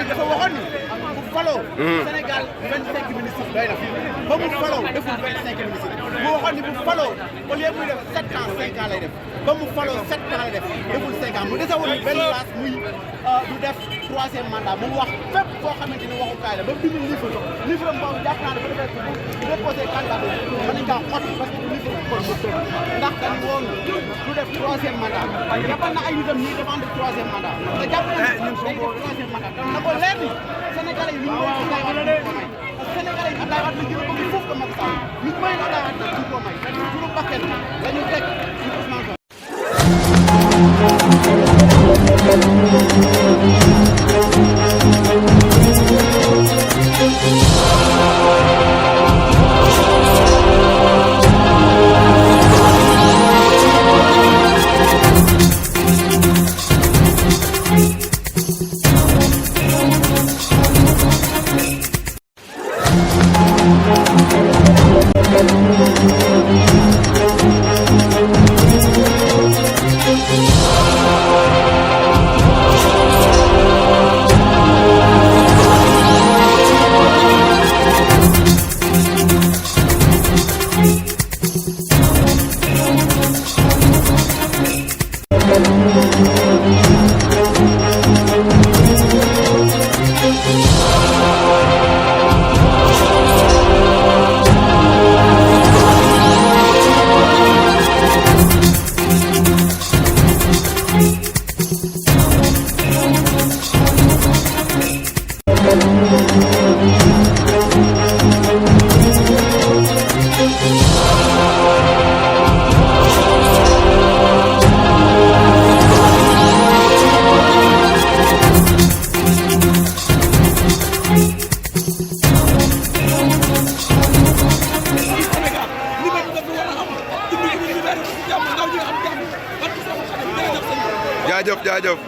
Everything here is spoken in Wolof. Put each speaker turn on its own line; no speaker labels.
dafa waxoon ni bu faloo Sénégal 25 ministres doy na ba mu faloo deful 25 ministres mu waxoon ni bu faloo au lieu muy def 7 ans 5 ans lay def ba mu faloo 7 ans lay def deful 5 ans mu dese woon benn place muy du def 3e mandat mu wax fépp foo xamante ni waxukaay la ba bind livre boobu jàpp naa dafa defee bu déposé candidat bi mën nañ kaa xot parce que livre kon mu tëb ndax dañu woon du def 3e mandat jàppal na ay nitam ñuy demande 3e mandat te jàpp na day def 3e mandat na ko leer ni Sénégalais yi ñu ngi Abdoulaye Wade ko may Sénégalais yi Abdoulaye Wade la jël ko bi foofu ko Macky Sall ñu may Abdoulaye Wade nag ko may suñu bakkan la ñu teg ci Ousmane
jaajëf jaajëf